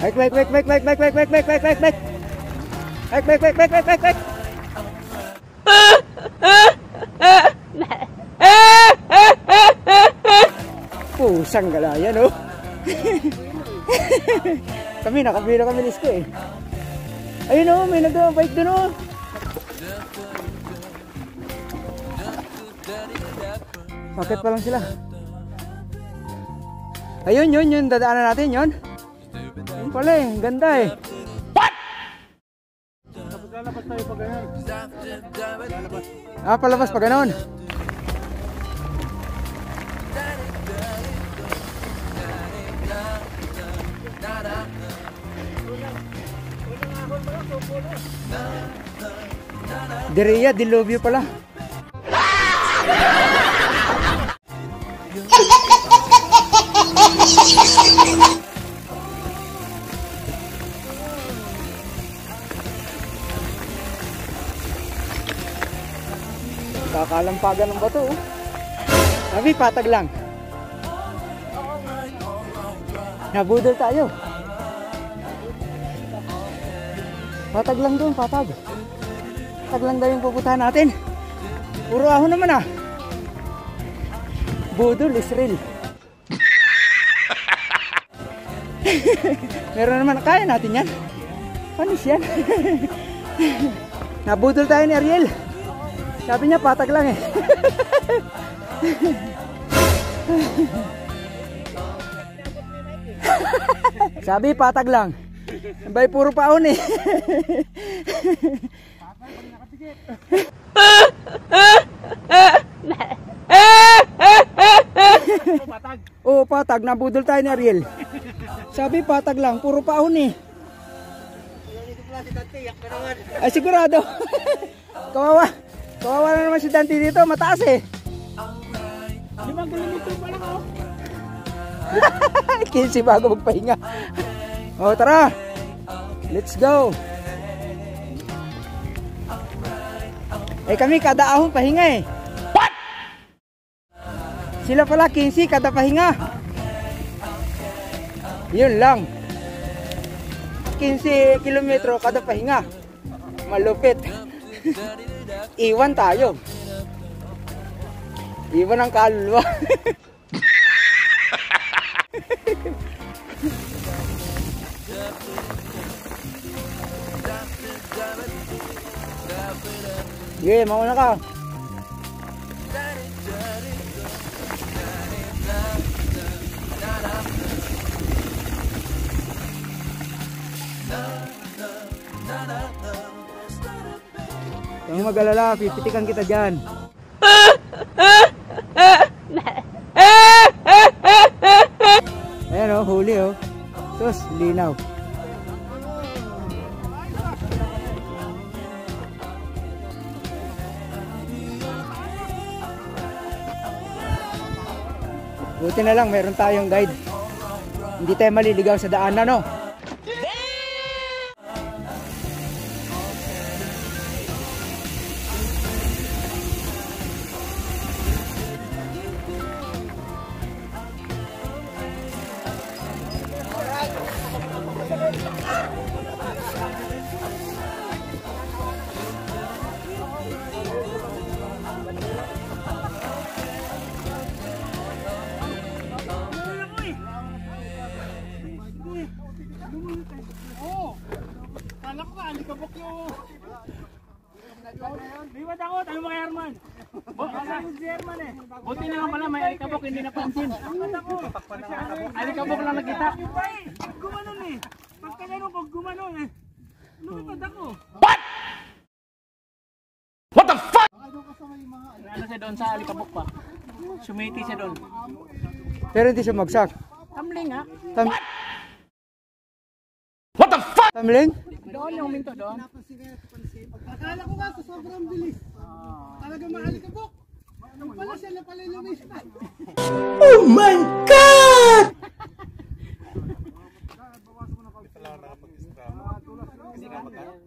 Baik. Pusang galaya, no? Kami nakabira kami ni Isko eh. Ayun o, may nag-bike dun o. Bakit pa lang sila? Ayun, yun, dadaanan natin yun. Yun pala eh, ganda eh. What? Tapos lalabas tayo pag ganun. Palabas pag ganun. Direya, dilubyo pala. Kakalampagan ng bato. Sabi, patag lang. Nabudol tayo. Patag lang doon, patag. Patag lang daw yung pupuntahan natin. Puro ahon naman ah. Budol is real. Meron naman, kaya natin yan. Panis yan. Nabudol tayo ni Ariel. Sabi niya patag lang eh. Sabi patag lang. Bay puro paon eh. Oh, patag. Nabudol tayo ni Ariel. Sabi patag lang, puro paon eh. Ay sigurado. Kawawa na naman si Dante dito, mataas eh. 5 kilometro pa lang oh. 15 bago magpahinga. Oh, tara. Let's go. Eh kami kada ahon pahinga eh. What? Sila pala 15 kada pahinga. Yun lang. 15 kilometro kada pahinga. Malupit. Iwan tayo. Iwan ang kaluluwa. Sige, mauna ka. Huwag mag-alala, pipitikan kita dyan. Ayan o, huli o. Sus, linaw. Buti na lang, meron tayong guide. Hindi tayo maliligaw sa daanan, no? Kala ko ka, alikabok yung... Liwat ako, tanong mo kay Herman. Kasama si Herman eh. Buti na nga pala, may alikabok, hindi napansin. Alikabok lang nakita. Pag gumanon eh. Pagkagano pag gumanon eh. Lumipad ako. What? What the fuck? Ano siya doon sa alikabok pa? Sumiti siya doon. Pero hindi siya magsak. Tamling ha? What the fuck? Tamling? Doon yung minto doon. Akala ko nga, sobrang bilis. Talagang maalikabok. Nung pala siya na pala lumipad. Oh my God!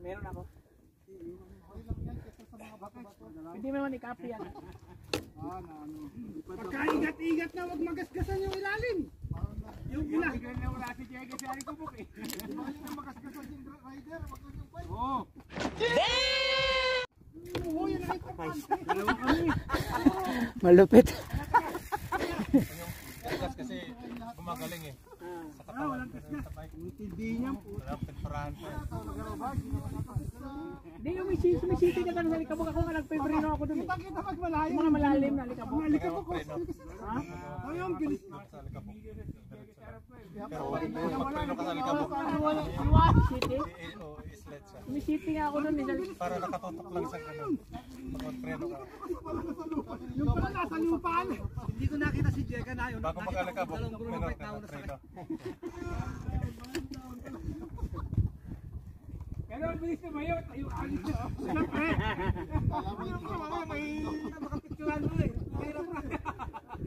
Meron ako. Hindi mo naman i-copy yan. Pagka igat-igat na, huwag magasgasan yung ilalim. Yung ina. Bigyan na wala si Jega si Alikabok eh. Yung makasikasan si rider, wag lang yung bike. Oo. Oo, yan ay kapante. Dalawa kami. Malupit. Kasi gumagaling eh. Sa katawan. Hindi niya po. Walang pinparahan pa eh. Hindi yung may sisi ka sa Alikabok. Ako nga nagpebrino ako doon eh. Kita pag malayo. Yung mga malalim na Alikabok. Alikabok ko. Ha? Ayun, bilis. Sa alikabok. Pero pag-preno ka sa alikabok, City? islet siya. May city nga ako doon eh. Para nakatutok lang sa ganun. Pag mag-preno ka. Yung pala nasa lupaan. Hindi ko nakita si Jeka na yun. Bago mag-alikabok, minor ka na preno. Pero ang bilis na mayo. Tayo alis na. Siyempre. May makapicturan mo eh.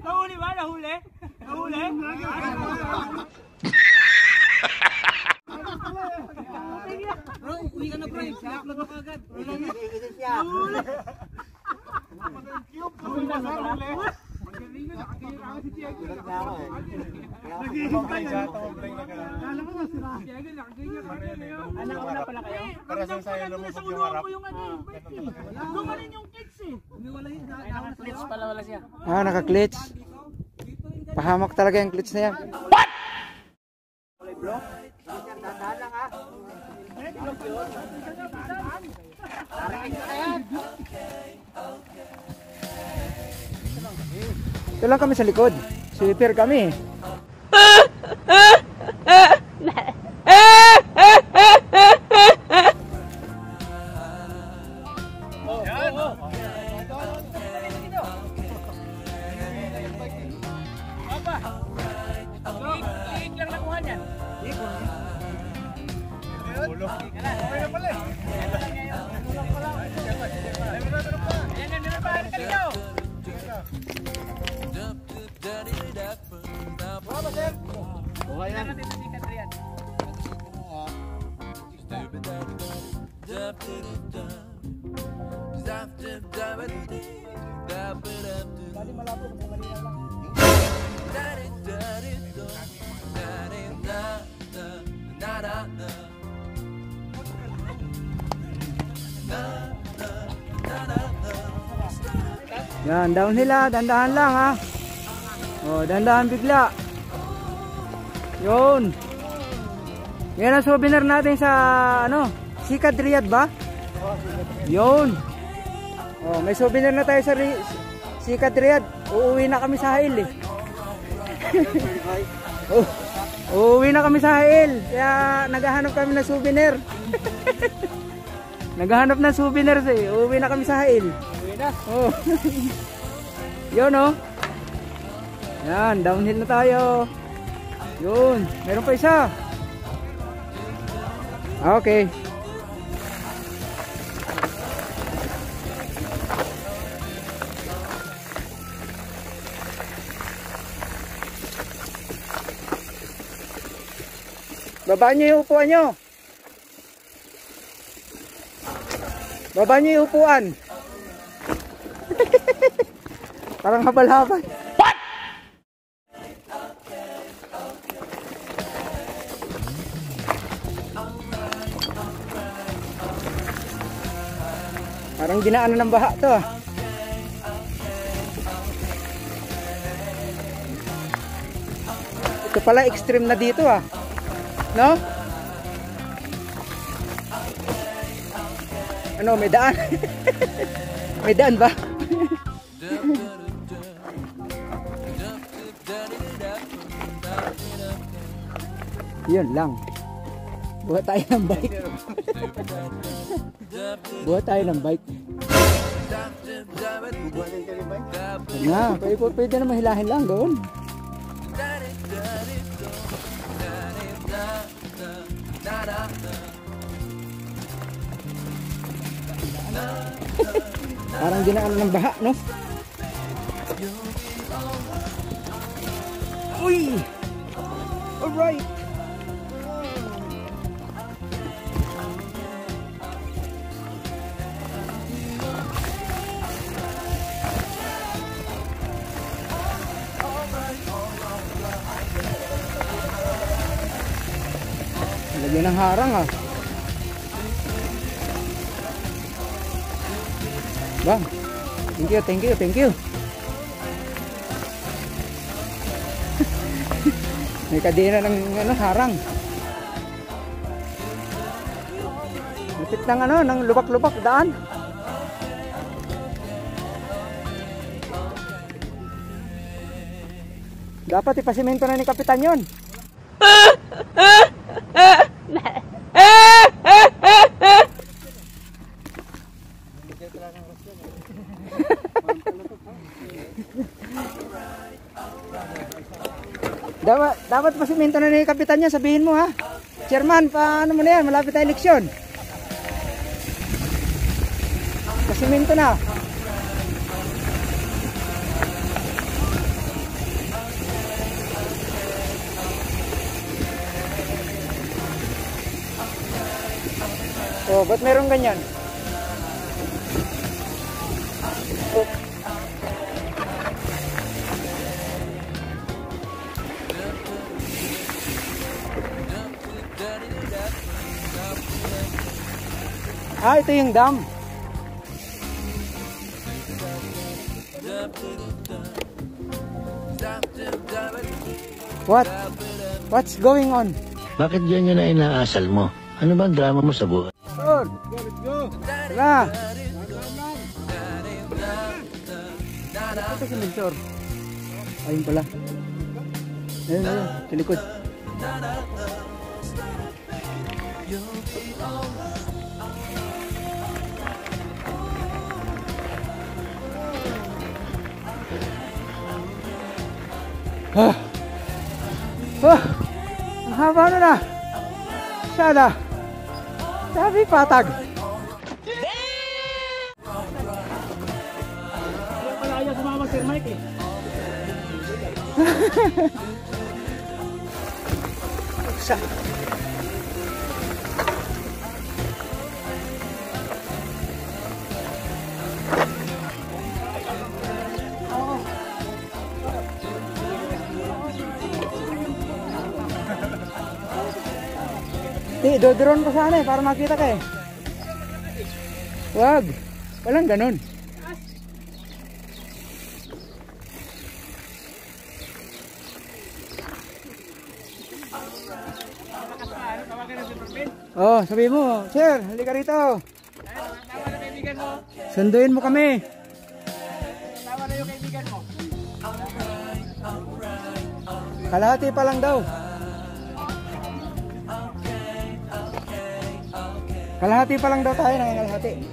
Nahuli ba? Nahuli? Nahuli? Bro, uwi ka na bro. Sarap na ka agad. Mag-play siya, mag-play na ka lang. Anak ko na pala kayo? Para sa'yo lumubog yung harap. Gumaling yung kids eh. Ay, naka-clits pala wala siya. Ah, naka-clutch. Pahamak talaga yung clutch na yan. Ito lang kami sa likod. Sweeper kami. Liit lang nakuha niyan. Ulo. Yan, meron pa. Halika dito. Kailangan dito si Kadrian. Bali malabo, may malinaw lang. Yan, downhill ha. Dandahan lang ha. Oh, dandahan bigla. Yun. Yan ang souvenir natin sa ano, Sikad Riyadh ba? Yun. Oh, may souvenir na tayo sa Sikad Riyadh. Uuwi na kami sa Hail eh. Oh, uuwi na kami sa Hail. Kaya naghahanap kami ng souvenir. Naghahanap ng souvenir eh. Uuwi na kami sa Hail. Uwi na. Oh. Yun oh. Yan, downhill na tayo. Yun, meron pa isa. Okay. Baba niyo yung upuan niyo. Baba niyo yung upuan. Parang habal-habal. What? Parang dinaanan ng baha to ah. Ito pala extreme na dito ah. No? Ano, may daan? May daan ba? Yun lang. Buhat tayo ng bike. Buhat tayo ng bike. Na, pwede na mahilahin lang doon. Parang dinaan ng baha, no? Uy! Alright! Yan ang harang ah. Bang. Thank you, thank you, thank you. May kadena ng ano, harang. Lapit ng ano, ng lubak-lubak daan. Dapat ipasimento na ni Kapitan yon. Dapat pasimento na ni Kapitan yan, sabihin mo ha. Chairman, paano mo na yan? Malapit na eleksyon. Pasimento na. Oh, ba't meron ganyan? Oh. Ah, ito yung dam. What's going on? Bakit yan na inaasal mo? Ano bang drama mo sa buhay? Sir, tara. Ito si Mentor. Ayun pala. Ayun, sa likod. Ang haba na na. Sada. Sabi patag. Wala ayaw sumama Sir Mike eh. Sa. Do-drone ko sana eh, para makita ka eh. Wag. Walang ganun. Oh, sabi mo, sir, halika rito. Tawa na kaibigan mo. Sunduin mo kami. Tawa na yung kaibigan mo. Kalahati pa lang daw. Kalahati pa lang daw tayo, nangangalahati.